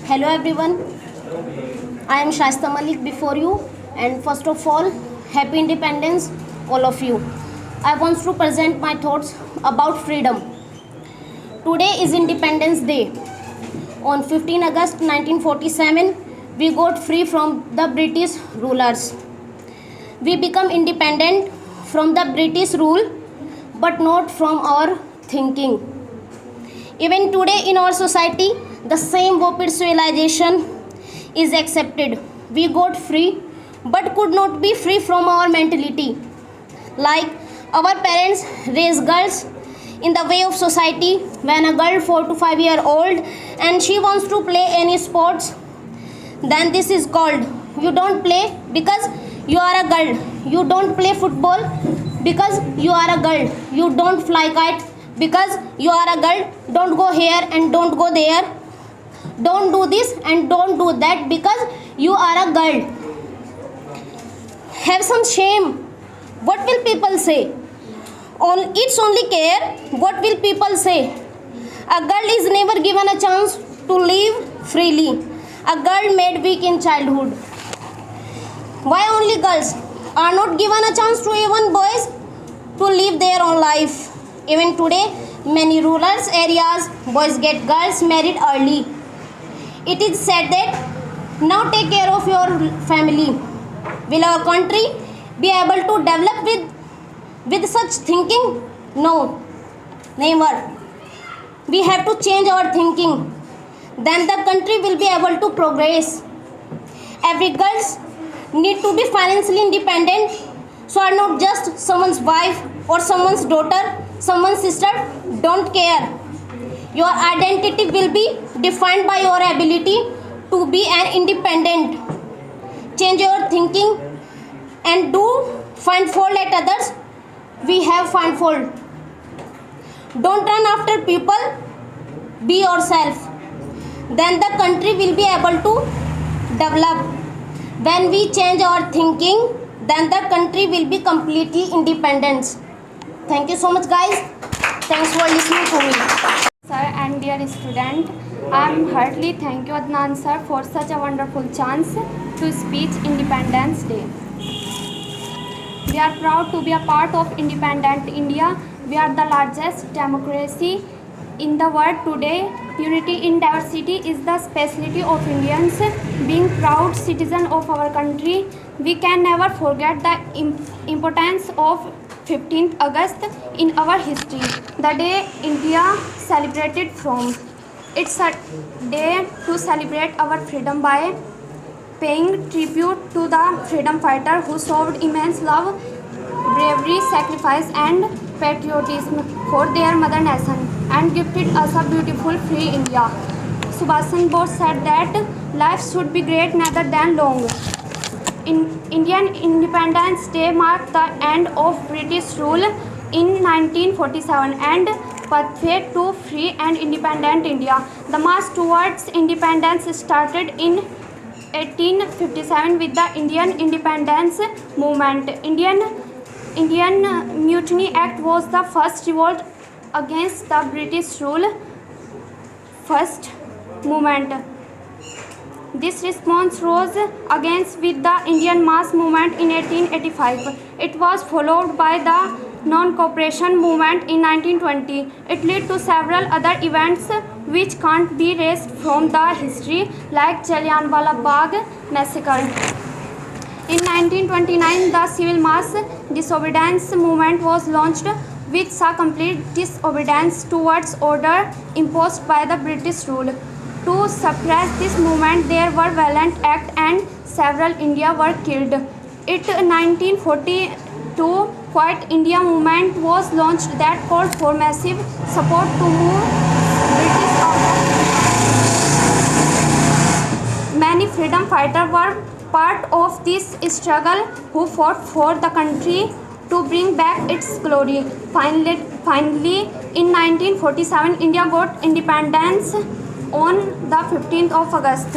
Hello everyone, I am Shasta Malik before you, and first of all, Happy Independence all of you. I want to present my thoughts about freedom. Today is Independence Day. On 15 August 1947, we got free from the British rulers. We become independent from the British rule, but not from our thinking. Even today in our society, the same vapid civilization is accepted. We got free, but could not be free from our mentality. Like our parents raise girls in the way of society. When a girl 4 to 5 year old and she wants to play any sports, then this is called you don't play because you are a girl. You don't play football because you are a girl. You don't fly kite because you are a girl. Don't go here and don't go there. Don't do this and don't do that because you are a girl. Have some shame. What will people say? It's only care what will people say. A girl is never given a chance to live freely. A girl made weak in childhood. Why only girls are not given a chance to even boys to live their own life? Even today, many rural areas, boys get girls married early. It is said that now take care of your family. Will our country be able to develop with such thinking? No, never. We have to change our thinking. Then the country will be able to progress. Every girls need to be financially independent, so are not just someone's wife or someone's daughter, someone's sister. Don't care. Your identity will be defined by your ability to be an independent. Change your thinking and do find fault at others. We have find fault. Don't run after people. Be yourself. Then the country will be able to develop. When we change our thinking, then the country will be completely independent. Thank you so much, guys. Thanks for listening to me. Sir and dear student, I am heartily thank you Adnan sir for such a wonderful chance to speak Independence Day. We are proud to be a part of independent India. We are the largest democracy in the world today. Unity in diversity is the specialty of Indians. Being proud citizen of our country, we can never forget the importance of 15th August in our history. The day India celebrated from. It's a day to celebrate our freedom by paying tribute to the freedom fighter who showed immense love, bravery, sacrifice and patriotism for their mother nation and gifted us a beautiful free India. Subhash Chandra Bose said that life should be great rather than long. Indian Independence Day marked the end of British rule in 1947 and pathway to free and independent India. The march towards independence started in 1857 with the Indian Independence Movement. Indian Mutiny Act was the first revolt against the British rule. First movement. This response rose against with the Indian mass movement in 1885. It was followed by the non-cooperation movement in 1920. It led to several other events which can't be erased from the history, like Jallianwala Bagh massacre. In 1929, the civil mass disobedience movement was launched, which saw complete disobedience towards order imposed by the British rule. To suppress this movement, there were violent acts and several Indians were killed. In 1942, Quiet India movement was launched that called for massive support to move British out of. Many freedom fighters were part of this struggle who fought for the country to bring back its glory. Finally, in 1947, India got independence on the 15th of August.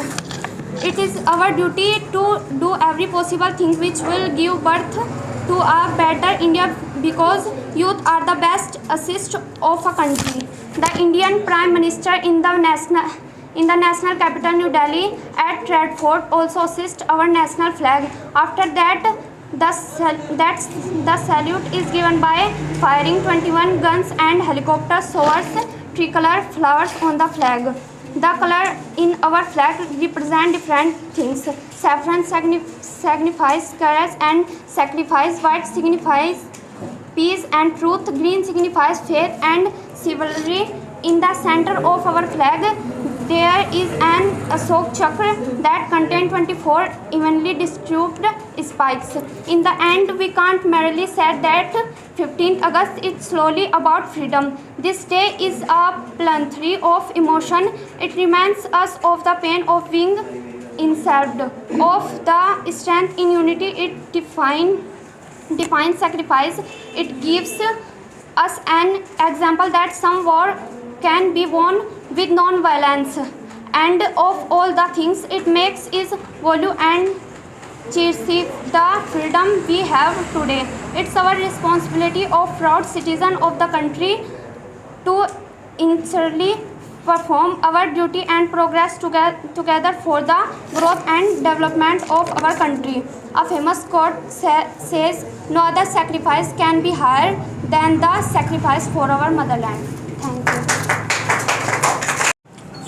It is our duty to do every possible thing which will give birth to a better India because youth are the best assist of a country. The Indian Prime Minister in the in the national capital New Delhi at Red Fort also hoist our national flag. After that, the salute is given by firing 21 guns and helicopters towards tricolor flowers on the flag. The color in our flag represent different things. Saffron signifies courage and sacrifice. White signifies peace and truth. Green signifies faith and chivalry. In the center of our flag, there is an Ashok Chakra that contains 24 evenly distributed spikes. In the end, we can't merely say that 15th August is solely about freedom. This day is a plenty of emotion. It reminds us of the pain of being enslaved, of the strength in unity. It defines sacrifice. It gives us an example that some war can be won with non-violence, and of all the things it makes is value and cherish the freedom we have today. It's our responsibility of proud citizen of the country to sincerely perform our duty and progress together for the growth and development of our country. A famous quote says, "No other sacrifice can be higher than the sacrifice for our motherland." Thank you.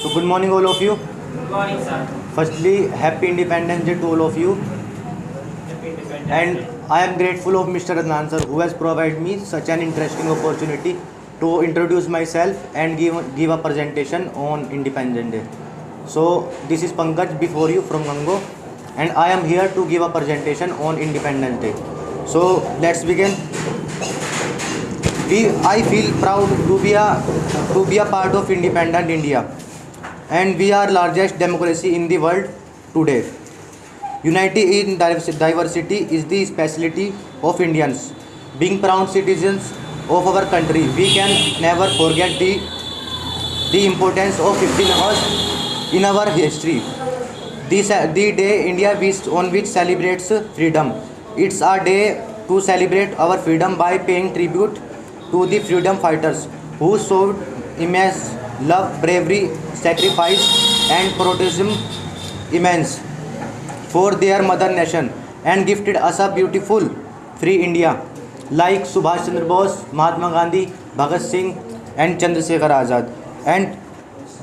So good morning all of you. Good morning, sir. Firstly, happy Independence Day to all of you. Happy Independence And Day. I am grateful of Mr. Adnan sir who has provided me such an interesting opportunity to introduce myself and give a presentation on Independence Day. So this is Pankaj before you from Gango, and I am here to give a presentation on Independence Day. So let's begin. I feel proud to be a part of independent India, and we are largest democracy in the world today. Unity in diversity is the specialty of Indians. Being proud citizens of our country, we can never forget the importance of 15 August in our history. The day India on which celebrates freedom. It's a day to celebrate our freedom by paying tribute to the freedom fighters who showed immense love, bravery, sacrifice, and patriotism immense for their mother nation and gifted us a beautiful free India like Subhash Chandra Bose, Mahatma Gandhi, Bhagat Singh, and Chandrasekhar Azad. And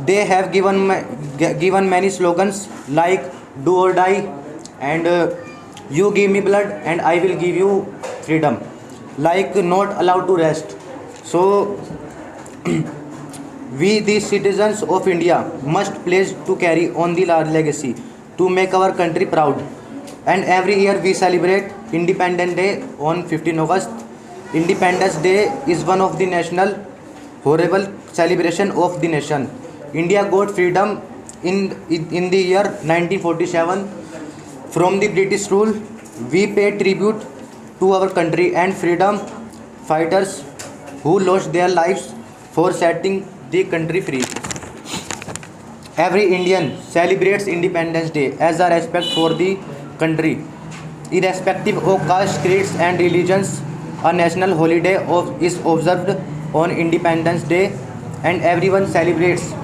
they have given many slogans like "Do or Die" and "You give me blood and I will give you freedom," like "Not allowed to rest." So we, the citizens of India, must pledge to carry on the large legacy to make our country proud. And every year we celebrate Independence Day on 15 August. Independence Day is one of the national horrible celebration of the nation. India got freedom in the year 1947 from the British rule. We pay tribute to our country and freedom fighters who lost their lives for setting the country free. Every Indian celebrates Independence Day as a respect for the country. Irrespective of caste, creeds, and religions, a national holiday is observed on Independence Day, and everyone celebrates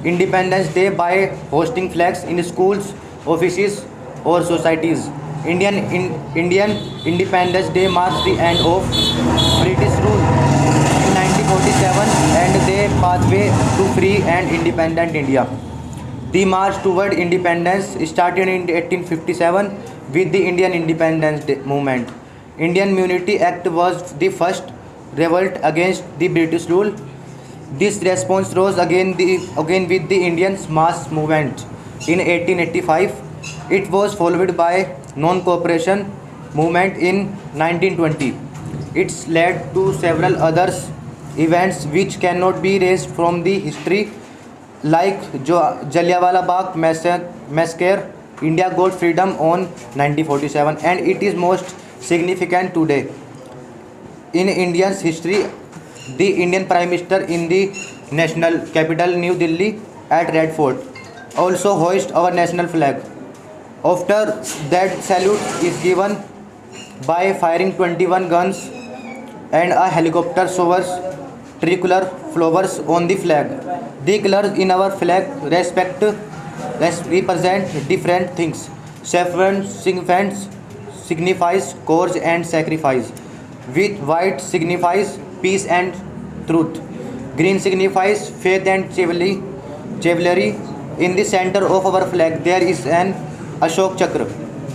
Independence Day by hosting flags in schools, offices, or societies. Indian Independence Day marks the end of British rule in 1947 and the pathway to free and independent India. The march toward independence started in 1857 with the Indian Independence Day movement. Indian Unity Act was the first revolt against the British rule. This response rose again with the Indian mass movement in 1885. It was followed by non-cooperation movement in 1920. It's led to several other events which cannot be erased from the history, like Jallianwala Bagh massacre. India got freedom on 1947, and it is most significant today in India's history. The Indian Prime Minister in the national capital New Delhi at Red Fort also hoist our national flag. After that, salute is given by firing 21 guns and a helicopter showers tricolor flowers on the flag. The colors in our flag represent different things. Saffron signifies courage and sacrifice. With white signifies peace and truth. Green signifies faith and chivalry. In the center of our flag there is an Ashok Chakra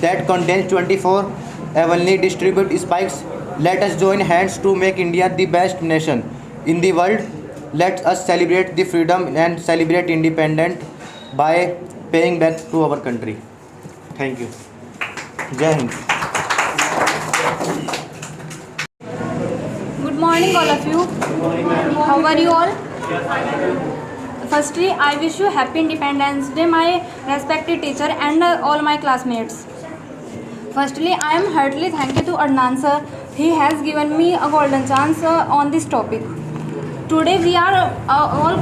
that contains 24 evenly distributed spikes. Let us join hands to make India the best nation in the world. Let us celebrate the freedom and celebrate independence by paying back to our country. Thank you. Jai Hind. Good morning, all of you. How are you all? Firstly, I wish you happy Independence Day, my respected teacher and all my classmates. Firstly, I am heartily thankful to Adnan sir. He has given me a golden chance on this topic. Today we are all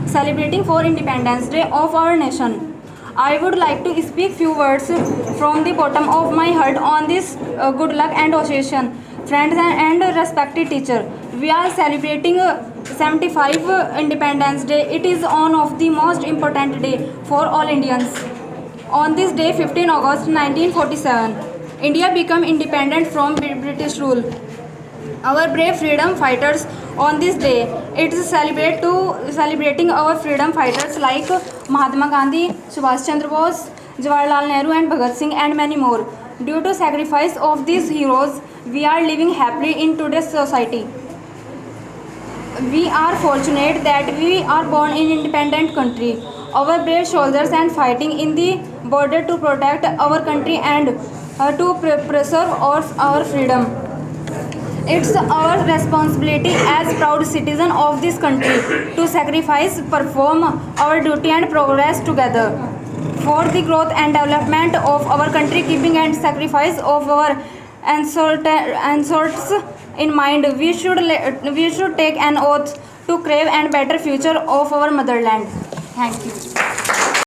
celebrating for Independence Day of our nation. I would like to speak few words from the bottom of my heart on this good luck and occasion. Friends and respected teacher, we are celebrating 75 Independence Day. It is one of the most important day for all Indians. On this day, 15 August 1947, India became independent from British rule. Our brave freedom fighters on this day, it is celebrating our freedom fighters like Mahatma Gandhi, Subhash Chandra Bose, Jawaharlal Nehru and Bhagat Singh and many more. Due to sacrifice of these heroes, we are living happily in today's society. We are fortunate that we are born in independent country. Our brave soldiers and fighting in the border to protect our country and to preserve our freedom. It's our responsibility as proud citizen of this country to sacrifice, perform our duty and progress together. For the growth and development of our country, keeping and sacrifice of our ancestors in mind, we should take an oath to crave and better future of our motherland. Thank you.